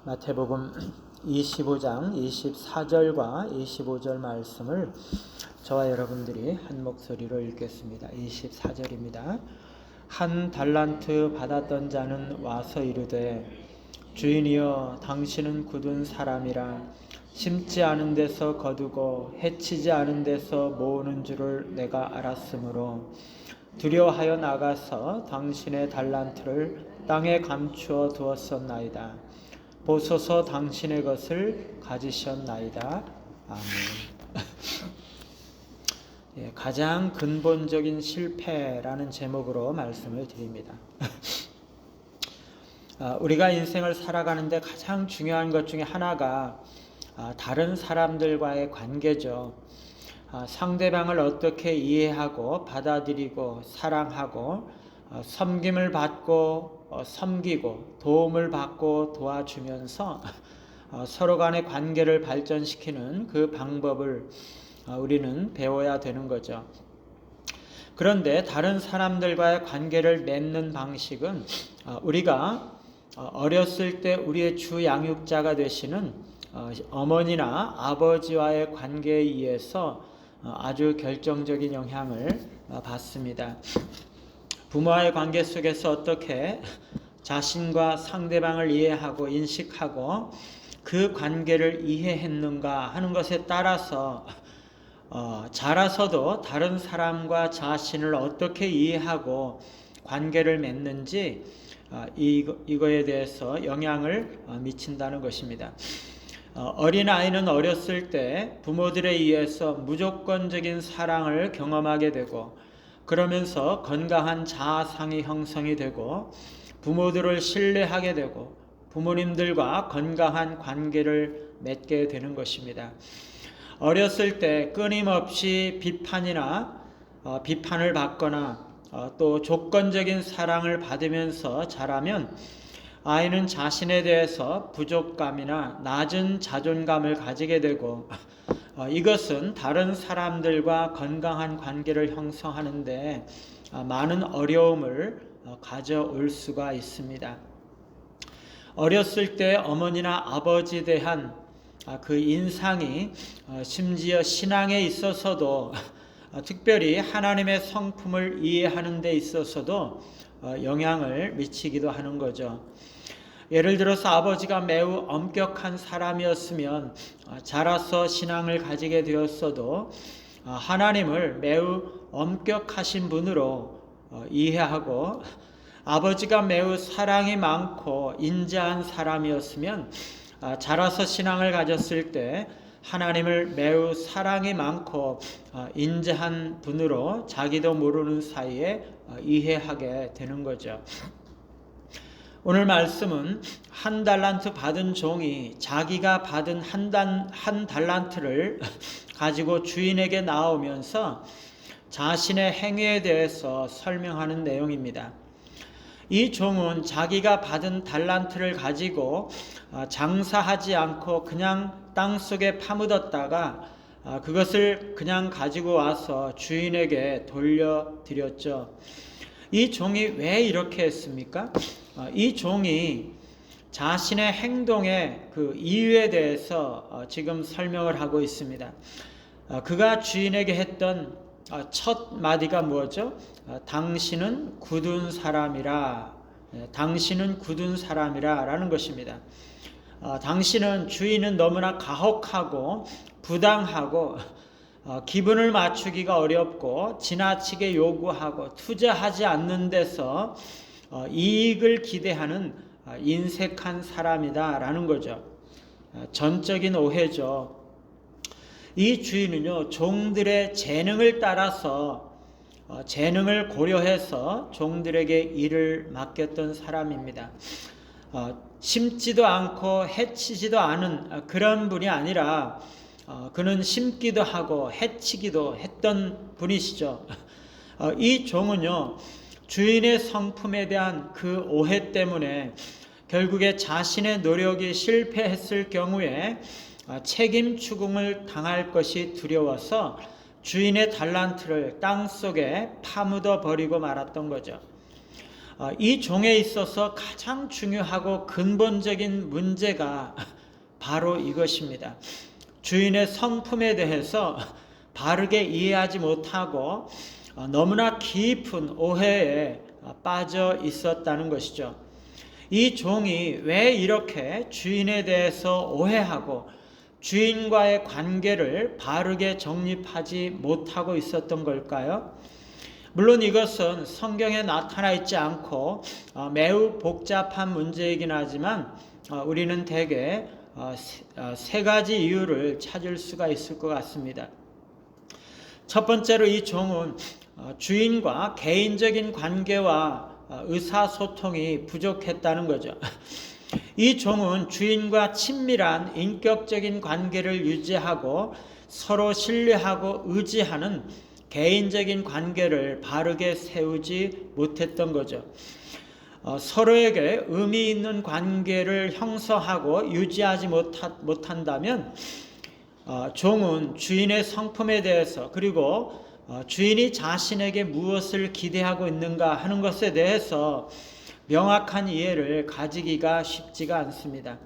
마태복음 25장 24절과 25절 말씀을 저와 여러분들이 한 목소리로 읽겠습니다. 24절입니다. 한 달란트 받았던 자는 와서 이르되 주인이여 당신은 굳은 사람이라 심지 않은 데서 거두고 해치지 않은 데서 모으는 줄을 내가 알았으므로 두려워하여 나가서 당신의 달란트를 땅에 감추어 두었었나이다. 보소서 당신의 것을 가지셨나이다. 아멘. 가장 근본적인 실패라는 제목으로 말씀을 드립니다. 우리가 인생을 살아가는데 가장 중요한 것 중에 하나가 다른 사람들과의 관계죠. 상대방을 어떻게 이해하고 받아들이고 사랑하고 섬김을 받고 섬기고 도움을 받고 도와주면서 서로 간의 관계를 발전시키는 그 방법을 우리는 배워야 되는 거죠. 그런데 다른 사람들과의 관계를 맺는 방식은 우리가 어렸을 때 우리의 주 양육자가 되시는 어머니나 아버지와의 관계에 의해서 아주 결정적인 영향을 받습니다. 부모와의 관계 속에서 어떻게 자신과 상대방을 이해하고 인식하고 그 관계를 이해했는가 하는 것에 따라서 자라서도 다른 사람과 자신을 어떻게 이해하고 관계를 맺는지 이거에 대해서 영향을 미친다는 것입니다. 어린아이는 어렸을 때 부모들에 의해서 무조건적인 사랑을 경험하게 되고 그러면서 건강한 자아상이 형성이 되고 부모들을 신뢰하게 되고 부모님들과 건강한 관계를 맺게 되는 것입니다. 어렸을 때 끊임없이 비판을 받거나 또 조건적인 사랑을 받으면서 자라면 아이는 자신에 대해서 부족감이나 낮은 자존감을 가지게 되고 이것은 다른 사람들과 건강한 관계를 형성하는데 많은 어려움을 가져올 수가 있습니다. 어렸을 때 어머니나 아버지에 대한 그 인상이 심지어 신앙에 있어서도 특별히 하나님의 성품을 이해하는 데 있어서도 영향을 미치기도 하는 거죠. 예를 들어서 아버지가 매우 엄격한 사람이었으면 자라서 신앙을 가지게 되었어도 하나님을 매우 엄격하신 분으로 이해하고 아버지가 매우 사랑이 많고 인자한 사람이었으면 자라서 신앙을 가졌을 때 하나님을 매우 사랑이 많고 인자한 분으로 자기도 모르는 사이에 이해하게 되는 거죠. 오늘 말씀은 한 달란트 받은 종이 자기가 받은 한 달란트를 가지고 주인에게 나오면서 자신의 행위에 대해서 설명하는 내용입니다. 이 종은 자기가 받은 달란트를 가지고 장사하지 않고 그냥 땅속에 파묻었다가 그것을 그냥 가지고 와서 주인에게 돌려드렸죠. 이 종이 왜 이렇게 했습니까? 이 종이 자신의 행동의 그 이유에 대해서 지금 설명을 하고 있습니다. 그가 주인에게 했던 첫 마디가 뭐죠? 당신은 굳은 사람이라. 당신은 굳은 사람이라 라는 것입니다. 당신은 주인은 너무나 가혹하고 부당하고 기분을 맞추기가 어렵고 지나치게 요구하고 투자하지 않는 데서 이익을 기대하는 인색한 사람이다 라는 거죠. 전적인 오해죠. 이 주인은요, 종들의 재능을 따라서 재능을 고려해서 종들에게 일을 맡겼던 사람입니다. 심지도 않고 해치지도 않은 그런 분이 아니라 그는 심기도 하고 해치기도 했던 분이시죠. 이 종은요, 주인의 성품에 대한 그 오해 때문에 결국에 자신의 노력이 실패했을 경우에 책임 추궁을 당할 것이 두려워서 주인의 달란트를 땅속에 파묻어 버리고 말았던 거죠. 이 종에 있어서 가장 중요하고 근본적인 문제가 바로 이것입니다. 주인의 성품에 대해서 바르게 이해하지 못하고 너무나 깊은 오해에 빠져 있었다는 것이죠. 이 종이 왜 이렇게 주인에 대해서 오해하고 주인과의 관계를 바르게 정립하지 못하고 있었던 걸까요? 물론 이것은 성경에 나타나 있지 않고 매우 복잡한 문제이긴 하지만 우리는 대개 세 가지 이유를 찾을 수가 있을 것 같습니다. 첫 번째로 이 종은 주인과 개인적인 관계와 의사소통이 부족했다는 거죠. 이 종은 주인과 친밀한 인격적인 관계를 유지하고 서로 신뢰하고 의지하는 개인적인 관계를 바르게 세우지 못했던 거죠. 서로에게 의미 있는 관계를 형성하고 유지하지 못한다면 종은 주인의 성품에 대해서 그리고 주인이 자신에게 무엇을 기대하고 있는가 하는 것에 대해서 명확한 이해를 가지기가 쉽지가 않습니다.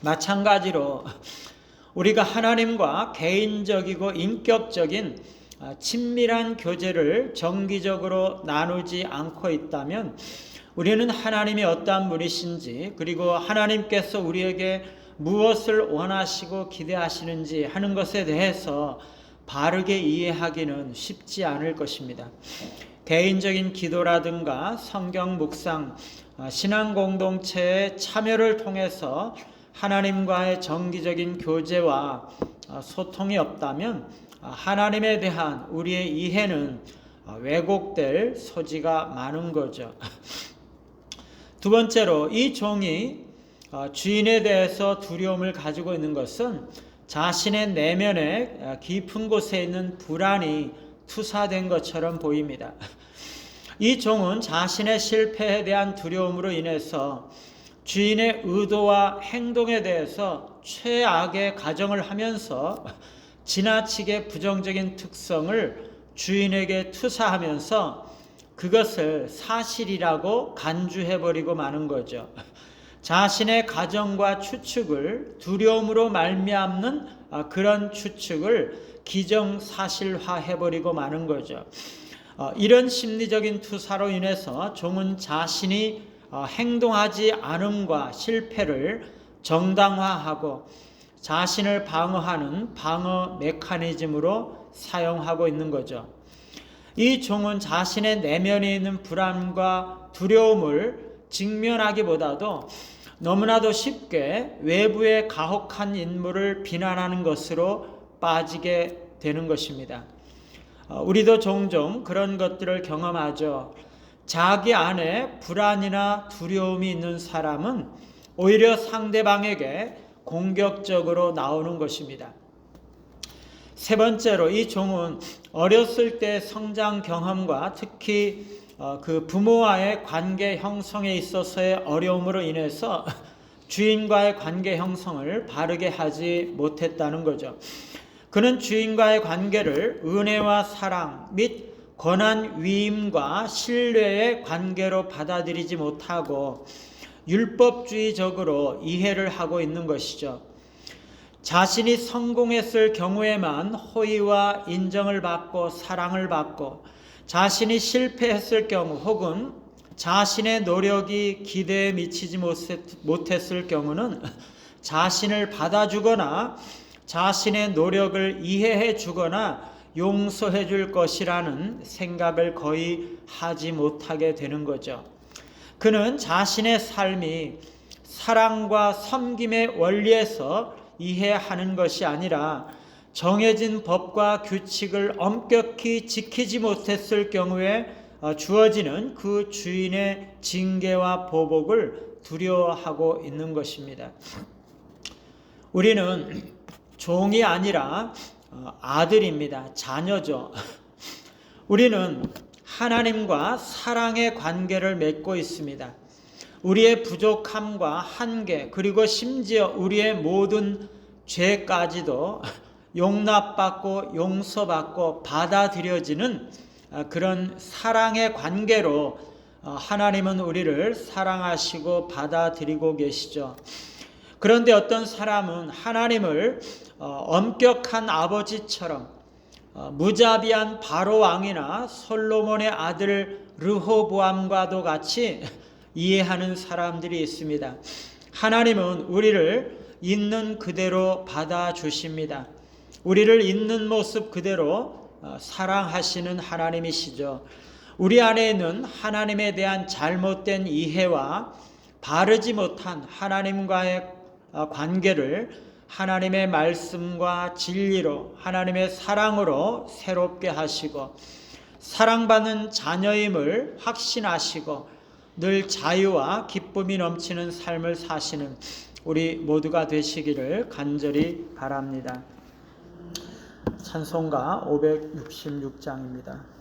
마찬가지로 우리가 하나님과 개인적이고 인격적인 친밀한 교제를 정기적으로 나누지 않고 있다면 우리는 하나님이 어떠한 분이신지 그리고 하나님께서 우리에게 무엇을 원하시고 기대하시는지 하는 것에 대해서 바르게 이해하기는 쉽지 않을 것입니다. 개인적인 기도라든가 성경 묵상, 신앙 공동체의 참여를 통해서 하나님과의 정기적인 교제와 소통이 없다면 하나님에 대한 우리의 이해는 왜곡될 소지가 많은 거죠. 두 번째로 이 종이 주인에 대해서 두려움을 가지고 있는 것은 자신의 내면에 깊은 곳에 있는 불안이 투사된 것처럼 보입니다. 이 종은 자신의 실패에 대한 두려움으로 인해서 주인의 의도와 행동에 대해서 최악의 가정을 하면서 지나치게 부정적인 특성을 주인에게 투사하면서 그것을 사실이라고 간주해버리고 마는 거죠. 자신의 가정과 추측을 두려움으로 말미암는 그런 추측을 기정사실화해버리고 마는 거죠. 이런 심리적인 투사로 인해서 종은 자신이 행동하지 않음과 실패를 정당화하고 자신을 방어하는 방어 메커니즘으로 사용하고 있는 거죠. 이 종은 자신의 내면에 있는 불안과 두려움을 직면하기보다도 너무나도 쉽게 외부의 가혹한 인물을 비난하는 것으로 빠지게 되는 것입니다. 우리도 종종 그런 것들을 경험하죠. 자기 안에 불안이나 두려움이 있는 사람은 오히려 상대방에게 공격적으로 나오는 것입니다. 세 번째로 이 종은 어렸을 때 성장 경험과 특히 그 부모와의 관계 형성에 있어서의 어려움으로 인해서 주인과의 관계 형성을 바르게 하지 못했다는 거죠. 그는 주인과의 관계를 은혜와 사랑 및 권한 위임과 신뢰의 관계로 받아들이지 못하고 율법주의적으로 이해를 하고 있는 것이죠. 자신이 성공했을 경우에만 호의와 인정을 받고 사랑을 받고 자신이 실패했을 경우 혹은 자신의 노력이 기대에 미치지 못했을 경우는 자신을 받아주거나 자신의 노력을 이해해 주거나 용서해 줄 것이라는 생각을 거의 하지 못하게 되는 거죠. 그는 자신의 삶이 사랑과 섬김의 원리에서 이해하는 것이 아니라 정해진 법과 규칙을 엄격히 지키지 못했을 경우에 주어지는 그 주인의 징계와 보복을 두려워하고 있는 것입니다. 우리는 종이 아니라 아들입니다. 자녀죠. 우리는 하나님과 사랑의 관계를 맺고 있습니다. 우리의 부족함과 한계 그리고 심지어 우리의 모든 죄까지도 용납받고 용서받고 받아들여지는 그런 사랑의 관계로 하나님은 우리를 사랑하시고 받아들이고 계시죠. 그런데 어떤 사람은 하나님을 엄격한 아버지처럼 무자비한 바로 왕이나 솔로몬의 아들 르호보암과도 같이 이해하는 사람들이 있습니다. 하나님은 우리를 있는 그대로 받아주십니다. 우리를 있는 모습 그대로 사랑하시는 하나님이시죠. 우리 안에 있는 하나님에 대한 잘못된 이해와 바르지 못한 하나님과의 관계를 하나님의 말씀과 진리로, 하나님의 사랑으로 새롭게 하시고, 사랑받는 자녀임을 확신하시고 늘 자유와 기쁨이 넘치는 삶을 사시는 우리 모두가 되시기를 간절히 바랍니다. 찬송가 566장입니다.